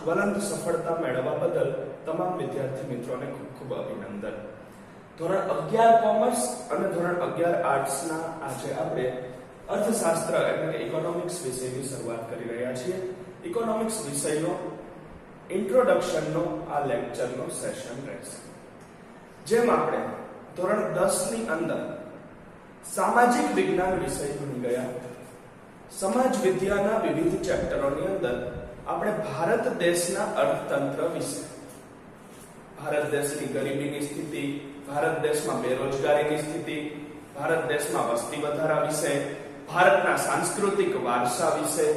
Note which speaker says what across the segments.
Speaker 1: જ્વલંત સફળતા મેળવવા બદલ તમામ વિદ્યાર્થી મિત્રોને ખૂબ ખૂબ અભિનંદન. ધોરણ 11 કોમર્સ અને ધોરણ 11 આર્ટ્સ ના આજે આપણે અર્થશાસ્ત્ર એટલે કે ઇકોનોમિક્સ વિષયની શરૂઆત કરી રહ્યા છીએ. ઇકોનોમિક્સ વિષયનો ઇન્ટ્રોડક્શનનો આ લેક્ચરનો સેશન રહેશે. જેમ આપણે ધોરણ 10 ની અંદર સામાજિક વિજ્ઞાન વિષય ભણી ગયા, સમાજ વિદ્યાના વિવિધ ચેપ્ટરોની અંદર આપણે ભારત દેશના અર્થતંત્ર વિશે, ભારત દેશની ગરીબીની સ્થિતિ, ભારત દેશમાં બેરોજગારીની સ્થિતિ, ભારત દેશમાં વસ્તી વધારા વિશે, ભારતના સાંસ્કૃતિક વારસા વિશે,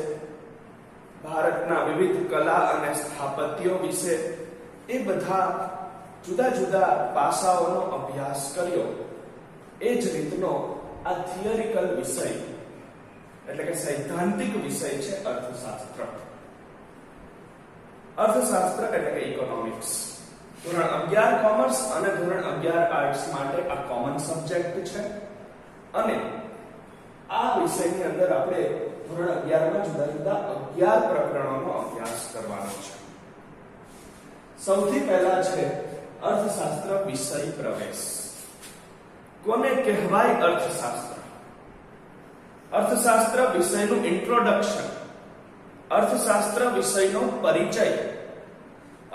Speaker 1: ભારતના વિવિધ કલા અને સ્થાપત્યો વિશે, એ બધા જુદા જુદા પાસાઓનો અભ્યાસ કર્યો. એ જ રીતનો આ થિયરિકલ વિષય એટલે કે સૈદ્ધાંતિક વિષય છે અર્થશાસ્ત્ર. અર્થશાસ્ત્ર એટલે કે ઇકોનોમિક્સ. ધોરણ 11 કોમર્સ અને ધોરણ 11 આર્ટ્સ માટે આ કોમન સબ્જેક્ટ છે અને આ વિષયની અંદર આપણે ધોરણ 11 માં જુદા જુદા 11 પ્રકરણોનો અભ્યાસ કરવાનો છે. સૌથી પહેલા છે અર્થશાસ્ત્ર વિષય પ્રવેશ. કોને કહેવાય અર્થશાસ્ત્ર? અર્થશાસ્ત્ર વિષયનું ઇન્ટ્રોડક્શન, અર્થશાસ્ત્ર વિષયનો પરિચય,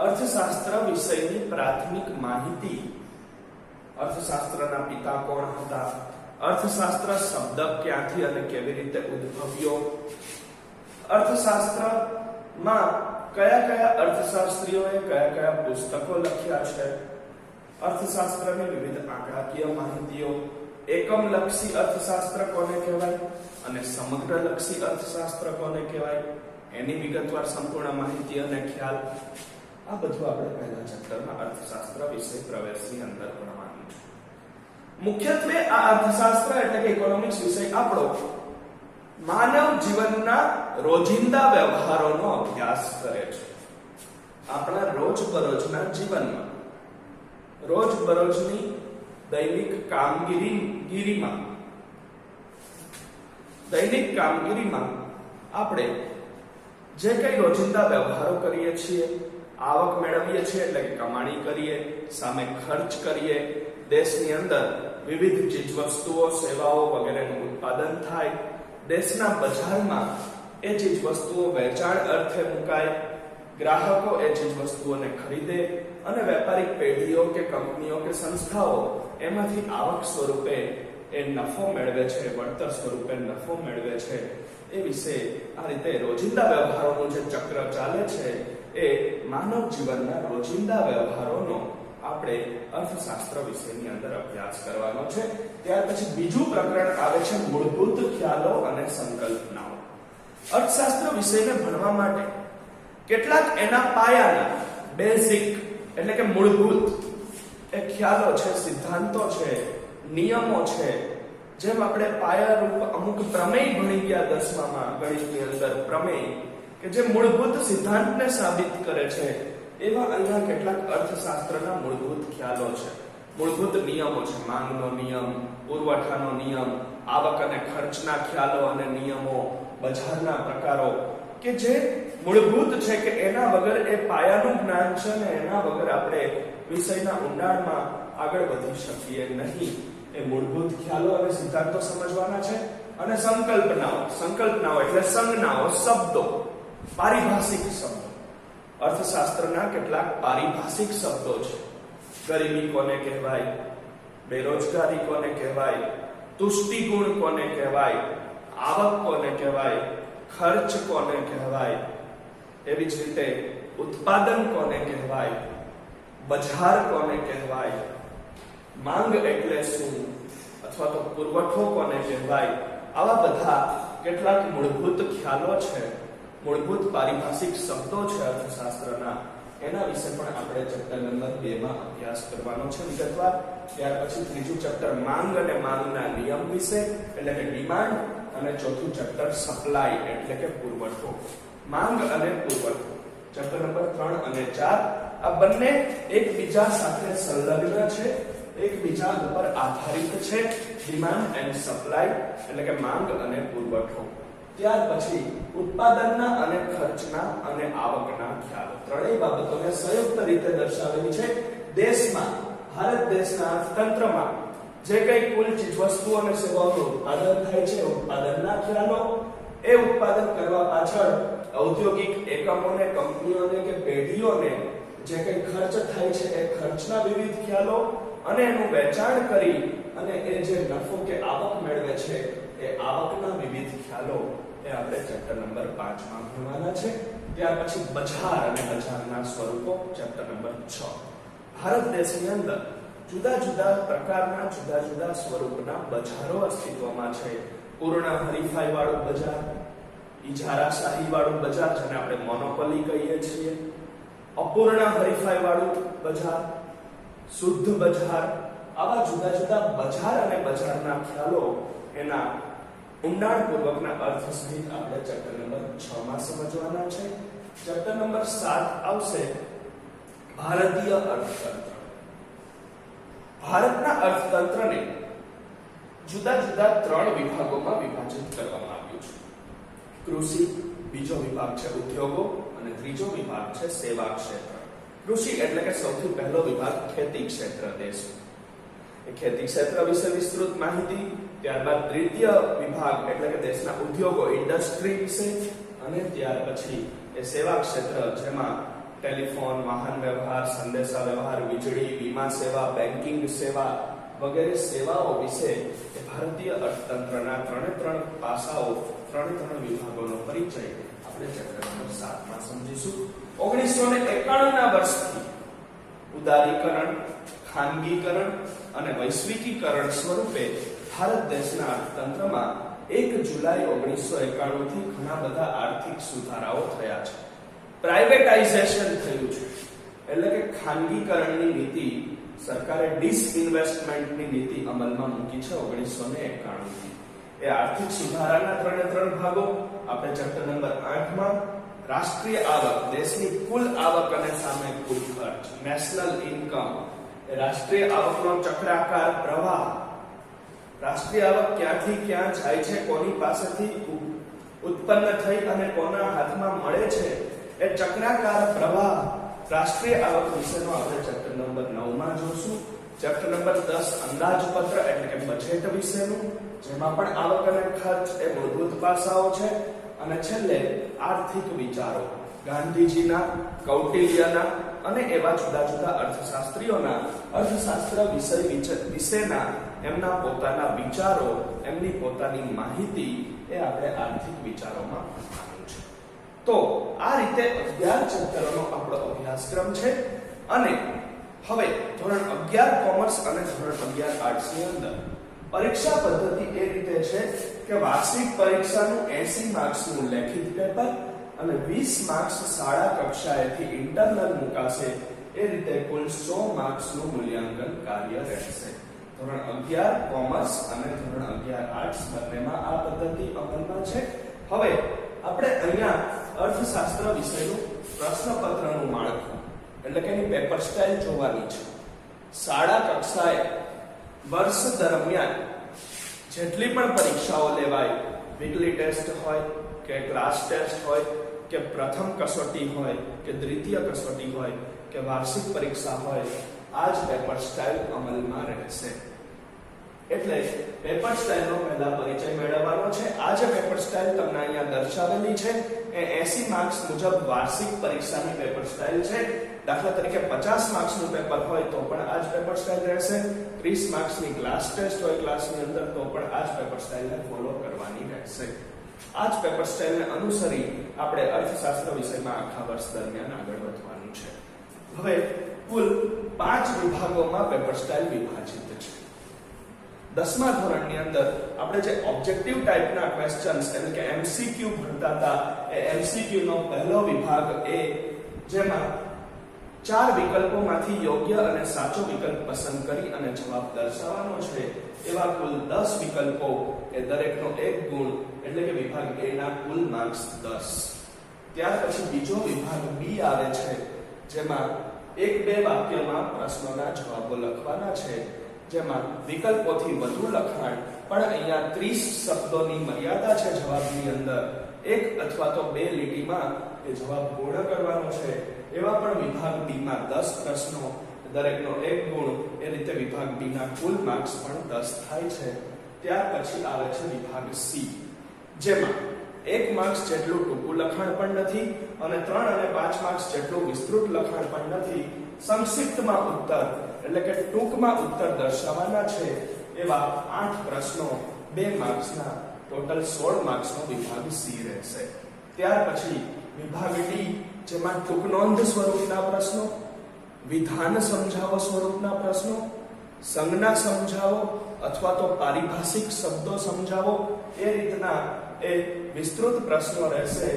Speaker 1: અર્થશાસ્ત્ર વિષયની પ્રાથમિક માહિતી, અર્થશાસ્ત્રના પિતા કોણ હતા, અર્થશાસ્ત્ર શબ્દ ક્યાંથી અને કેવી રીતે ઉદ્ભવ્યો, અર્થશાસ્ત્રમાં કયા કયા અર્થશાસ્ત્રીઓએ કયા કયા પુસ્તકો લખ્યા છે, અર્થશાસ્ત્રની વિવિધ આંકડાકીય માહિતીઓ, એકમલક્ષી અર્થશાસ્ત્ર કોને કહેવાય અને સમગ્રલક્ષી અર્થશાસ્ત્ર કોને કહેવાય, એની વિગતવાર સંપૂર્ણ માહિતી અને ખ્યાલ, આ બધું આપણે પહેલા ચેપ્ટરમાં અર્થશાસ્ત્ર વિષય પ્રવેશની અંદર ભણવાનું છે. મુખ્યત્વે આ અર્થશાસ્ત્ર એટલે કે ઇકોનોમિક્સ વિષય આપણો માનવ જીવનના રોજિંદા વ્યવહારોનો અભ્યાસ કરે છે. આપણા રોજબરોજના જીવનમાં, રોજબરોજની દૈનિક કામગીરીમાં આપણે જે કઈ રોજિંદા વ્યવહારો કરીએ છીએ, આવક મેળવીએ છીએ એટલે કે કમાણી કરીએ, સામે ખર્ચ કરીએ, દેશની અંદર વિવિધ ચીજવસ્તુઓ, સેવાઓ વગેરેનું ઉત્પાદન થાય, દેશના બજારમાં એ ચીજવસ્તુઓ વેચાણ અર્થે મુકાય, ગ્રાહકો એ ચીજવસ્તુઓને ખરીદે અને વેપારિક પેઢીઓ કે કંપનીઓ કે સંસ્થાઓ એમાંથી આવક સ્વરૂપે એ નફો મેળવે છે, વળતર સ્વરૂપે નફો મેળવે છે. એ વિશે આ રીતે રોજિંદા વ્યવહારોનું જે ચક્ર ચાલે છે એ માનવ જીવનના રોજિંદા વ્યવહારોનો આપણે અર્થશાસ્ત્ર વિષયની અંદર અભ્યાસ કરવાનો છે. ત્યાર પછી બીજું પ્રકરણ આવે છે મૂળભૂત ખ્યાલો અને સંકલ્પનાઓ. અર્થશાસ્ત્ર વિષયને ભણવા માટે કેટલાક એના પાયાના બેઝિક એટલે કે મૂળભૂત એ ખ્યાલો છે, સિદ્ધાંતો છે, નિયમો છે. જેમ આપણે પાયારૂપ અમુક પ્રમેય ભણી ગયા 10માં ગણિતની અંદર, પ્રમેય કે જે મૂળભૂત સિદ્ધાંતને સાબિત કરે છે, એવા અહીંયા કેટલાક અર્થશાસ્ત્રના મૂળભૂત ખ્યાલો છે, મૂળભૂત નિયમો છે. માંગનો નિયમ, પુરવઠાનો નિયમ, આવક અને ખર્ચના ખ્યાલો અને નિયમો, બજારના પ્રકારો કે જે મૂળભૂત છે કે એના વગર એ પાયાનું જ્ઞાન છે ને એના વગર આપણે વિષયના ઊંડાણમાં આગળ વધી શકીએ નહીં. એ મૂળભૂત ખ્યાલો અને સિદ્ધાંતો સમજવાના છે. અને સંકલ્પનાઓ એટલે સંજ્ઞાઓ, શબ્દો, પારિભાષિક શબ્દો. અર્થશાસ્ત્રના કેટલાક પારિભાષિક શબ્દો છે. ગરીબી કોને કહેવાય, બેરોજગારી કોને કહેવાય, તુષ્ટિગુણ કોને કહેવાય, આવક કોને કહેવાય, ખર્ચ કોને કહેવાય, એવી જ રીતે ઉત્પાદન કોને કહેવાય, બજાર કોને કહેવાય, માંગ એટલે શું અથવા તો પુરવઠો કોને કહેવાય. આવા બધા કેટલાક મૂળભૂત ખ્યાલો છે, મૂળભૂત પારિભાષિક શબ્દો છે અર્થશાસ્ત્રના. એના વિશે પણ આપણે ચેપ્ટર નંબર 2 માં અભ્યાસ કરવાનો છે વિગતવાર. ત્યાર પછી ત્રીજું ચેપ્ટર માંગ અને માંગના નિયમ વિશે એટલે કે ડિમાન્ડ, અને ચોથું ચેપ્ટર સપ્લાય એટલે કે પુરવઠો. માંગ અને પુરવઠો ચેપ્ટર નંબર 3 અને 4 આ બંને એકબીજા સાથે સંલગ્ન છે, એકબીજા ઉપર આધારિત છે. ડિમાન્ડ એન્ડ સપ્લાય એટલે કે માંગ અને પુરવઠો. ત્યાર પછી ઉત્પાદનના અને ખર્ચના અને આવકના ખ્યાલો. ત્રણેય બાબતોને સંયુક્ત રીતે દર્શાવેલી છે. દેશમાં, ભારત દેશના અર્થતંત્રમાં જે કઈ કુલ ચીજવસ્તુઓ અને સેવાઓનું ઉત્પાદન થાય છે, ઉત્પાદનના ખ્યાલો, એ ઉત્પાદન કરવા પાછળ ઔદ્યોગિક એકમોને, કંપનીઓને કે પેઢીઓને જે કઈ ખર્ચ થાય છે એ ખર્ચના વિવિધ ખ્યાલો, અને એનું વેચાણ કરી અને એ જે નફો કે આવક મેળવે છે એ આવકના વિવિધ ખ્યાલો એ આપણે ચેપ્ટર નંબર 5 માં ભણવાના છે. ત્યાર પછી બજાર અને બજારના સ્વરૂપો, ચેપ્ટર નંબર 6. ભારત દેશની અંદર જુદા જુદા પ્રકારના, જુદા જુદા સ્વરૂપના બજારો અસ્તિત્વમાં છે. પૂર્ણ હરીફાઈ વાળું બજાર, ઇજારાશાહી વાળું બજાર જેને આપણે મોનોપોલી કહીએ છીએ, અપૂર્ણ હરીફાઈ વાળું બજાર, શુદ્ધ બજાર, આવા જુદા જુદા બજાર અને બજારના ખ્યાલો એના ઊંડાણપૂર્વકના અર્થ સહિત આપણે ચેપ્ટર નંબર 6 માં સમજવાના છે. ચેપ્ટર નંબર 7 આવશે ભારતીય અર્થતંત્ર. ભારતના અર્થતંત્રને જુદા જુદા 3 વિભાગોમાં વિભાજિત કરવામાં આવ્યું છે. કૃષિ, બીજો વિભાગ છે ઉદ્યોગો, અને ત્રીજો વિભાગ છે સેવા ક્ષેત્ર. કૃષિ એટલે કે સૌથી પહેલો વિભાગ ખેતી ક્ષેત્ર દેશ. એ ખેતી ક્ષેત્ર વિશે વિસ્તૃત માહિતી. ત્યારબાદ દ્વિતીય વિભાગ એટલે કે દેશના ઉદ્યોગો, ઇન્ડસ્ટ્રી વિશે, અને ત્યાર પછી એ સેવા ક્ષેત્ર જેમાં ટેલિફોન, વાહન વ્યવહાર, સંદેશા વ્યવહાર, વીજળી, વીમા સેવા, બેન્કિંગ સેવા વગેરે સેવાઓ વિશે એ ભારતીય અર્થતંત્રના 3 પાસાઓ, 3 વિભાગોનો પરિચય આપણે ચેપ્ટર નંબર 7 માં સમજીશું. 1991 ના વર્ષથી ઉદારીકરણ, ખાનગીકરણ અને વૈશ્વિકીકરણ સ્વરૂપે ભારત દેશના અર્થતંત્રમાં 1 જુલાઈ 1991 થી ઘણા બધા આર્થિક સુધારાઓ થયા છે. પ્રાઇવેટાઇઝેશન થયું છે, એટલે કે ખાનગીકરણની નીતિ, સરકારે ડિસઇન્વેસ્ટમેન્ટની નીતિ અમલમાં મૂકી છે 1991 થી. એ આર્થિક સુધારાના 3 ભાગો આપણે ચેપ્ટર નંબર 8 માં રાષ્ટ્રીય આવક, દેશની કુલ આવક અને સામે કુલ ખર્ચ, નેશનલ ઇન્કમ, એ રાષ્ટ્રીય આવકનો ચક્રાકાર પ્રવાહ, રાષ્ટ્રીય આવક ક્યાંથી ક્યાં જાય છે, કોની પાસેથી ઉત્પન્ન થઈ અને કોના હાથમાં મળે છે, એ ચક્રાકાર પ્રવાહ, રાષ્ટ્રીય આવક વિશેનો આપણે ચેપ્ટર નંબર 9 માં જોશું. ચેપ્ટર નંબર 10 અંદાજપત્ર એટલે કે બજેટ વિશેનું, જેમાં પણ આવક અને ખર્ચ એ મૂળભૂત પાસાઓ છે. અને છેલ્લે આર્થિક વિચારો, ગાંધીજીના, કૌટિલ્યના અને એવા જુદા જુદા અર્થશાસ્ત્રીઓના અર્થશાસ્ત્ર વિશેના એમના પોતાના વિચારો, એમની પોતાની માહિતી એ આપણે આર્થિક વિચારોમાં ભણવાનું છે. તો આ રીતે 11 ચેપ્ટરોનો આપણો અભ્યાસક્રમ છે. અને હવે ધોરણ 11 કોમર્સ અને ધોરણ 11 આર્ટ્સ ની અંદર પરીક્ષા પદ્ધતિ એ રીતે છે કે વાર્ષિક પરીક્ષાનું 80 માર્ક્સનું લેખિત પેપર અને 20 માર્ક્સ શાળા કક્ષાએથી ઇન્ટરનલ મુકાશે. એ રીતે કુલ 100 માર્ક્સનું મૂલ્યાંકન કાર્ય રહેશે. ધોરણ 11 કોમર્સ અને ધોરણ 11 આર્ટ્સ બંનેમાં આ પદ્ધતિ અમલમાં છે. હવે આપણે અહીંયા અર્થશાસ્ત્ર વિષયનું પ્રશ્નપત્રનું માળખું એટલે કે એની પેપર સ્ટાઇલ જોવાની છે. શાળા કક્ષાએ વર્ષ દરમિયાન જેટલી પણ પરીક્ષાઓ લેવાય, વીકલી ટેસ્ટ હોય કે ક્લાસ ટેસ્ટ હોય કે પ્રથમ કસોટી હોય કે દ્વિતીય કસોટી હોય કે વાર્ષિક પરીક્ષા હોય, આ જ પેપર સ્ટાઇલ અમલમાં રહેશે. એટલે પેપર સ્ટાઇલનો પહેલા પરિચય મેળવવાનો છે. આ જે પેપર સ્ટાઇલ તમને અહીંયા દર્શાવેલી છે એ 80 માર્ક્સ મુજબ વાર્ષિક પરીક્ષાની પેપર સ્ટાઇલ છે. દાખલા તરીકે 50 માર્ક્સનું પેપર હોય તો પણ આ જ પેપર સ્ટાઇલ રહેશે. 30 માર્ક્સની ક્લાસ ટેસ્ટ હોય ક્લાસની અંદર તો પણ આ જ પેપર સ્ટાઇલને ફોલો કરવાની રહેશે. આ જ પેપર સ્ટાઇલને અનુસરી આપણે અર્થશાસ્ત્ર વિષયમાં આખા વર્ષ દરમિયાન આગળ વધવાનું છે. હવે કુલ 5 વિભાગોમાં પેપર સ્ટાઇલ વિભાજિત છે. 10મા ધોરણની અંદર આપણે જે ઓબ્જેક્ટિવ ટાઈપના ક્વેશ્ચન્સ એટલે કે એમસીક્યુ ભણતા હતા, એ એમસીક્યુ નો પહેલો વિભાગ એ જેમાં 4 વિકલ્પોમાંથી યોગ્ય અને સાચો વિકલ્પ પસંદ કરી અને જવાબ દર્શાવવાનો છે. એવા કુલ 10 વિકલ્પો કે દરેકનો 1 ગુણ એટલે કે વિભાગ A ના કુલ માર્ક્સ 10. ત્યાર પછી બીજો વિભાગ B આવે છે, જેમાં 1-2 વાક્યમાં પ્રશ્નોના જવાબો લખવાના છે. જેમાં વિકલ્પોથી વધુ લખાણ પણ અહીંયા 30 શબ્દોની મર્યાદા છે જવાબની અંદર. એક અથવા તો બે લીટીમાં એ જવાબ પૂર્ણ કરવાનો છે. એવા પણ વિભાગ બી માં 10 પ્રશ્નો, દરેકનો 1 ગુણ, એ રીતે વિભાગ બી ના કુલ માર્ક્સ પણ 10 થાય છે. ત્યાર પછી આવે છે વિભાગ સી, જેમાં 1 માર્ક્સ જેટલું ટૂંકું લખાણ પણ નથી અને 3 અને 5 માર્ક્સ જેટલું વિસ્તૃત લખાણ પણ નથી. સંક્ષિપ્તમાં ઉત્તર એટલે કે ટૂંકમાં ઉત્તર દર્શાવવાના છે. એવા 8 પ્રશ્નો 2 માર્ક્સના, ટોટલ 16 માર્ક્સનો વિભાગ સી રહેશે. ત્યાર પછી વિભાગ ડી, જેમાં ટૂંક નોંધ સ્વરૂપના પ્રશ્નો, વિધાન સમજાવો સ્વરૂપના પ્રશ્નો, સંજ્ઞા સમજાવો અથવા તો પારિભાષિક શબ્દો સમજાવો, એ રીતના એ વિસ્તૃત પ્રશ્નો રહેશે.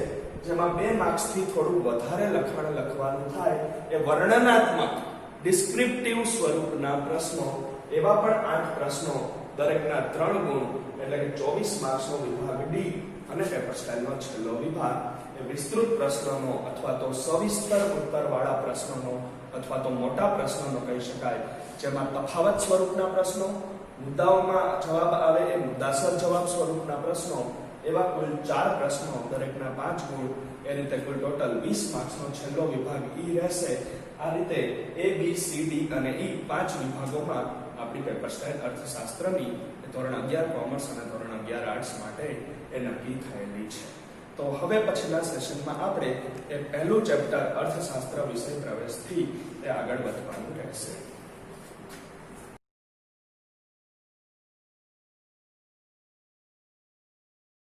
Speaker 1: જેમાં 2 માર્ક્સથી થોડું વધારે લખાણ લખવાનું થાય. એ વર્ણનાત્મક ડિસ્ક્રિપ્ટિવ સ્વરૂપના પ્રશ્નો, એવા પણ 8 પ્રશ્નો, દરેકના 3 ગુણ એટલે કે 24 માર્ક્સનો વિભાગ ડી. અને પેપર સ્ટાઇલનો છેલ્લો વિભાગ એ વિસ્તૃત પ્રશ્નોનો અથવા તો સવિસ્તર ઉત્તરવાળા પ્રશ્નોનો અથવા તો મોટા પ્રશ્નોનો કહી શકાય, જેમાં તફાવત સ્વરૂપના પ્રશ્નો, મુદ્દાઓમાં જવાબ આવે એ મુદ્દાસર જવાબ સ્વરૂપના પ્રશ્નો, એવા કુલ 4 પ્રશ્નો, દરેકના 5 ગુણ. એ રીતે કુલ ટોટલ 20 માર્ક્સનો છેલ્લો વિભાગ ઈ રહેશે. આ રીતે એ, બી, સી, ડી અને ઈ 5 વિભાગોમાં આપણી પેપર સ્ટાઇલ અર્થશાસ્ત્રની ધોરણ 11 કોમર્સ અને ધોરણ 11 આર્ટ્સ માટે એ નક્કી થયેલી છે. તો હવે પછીના સેશનમાં આપણે એ પહેલું ચેપ્ટર અર્થશાસ્ત્ર વિષય પ્રવેશથી એ આગળ વધવાનું રહેશે.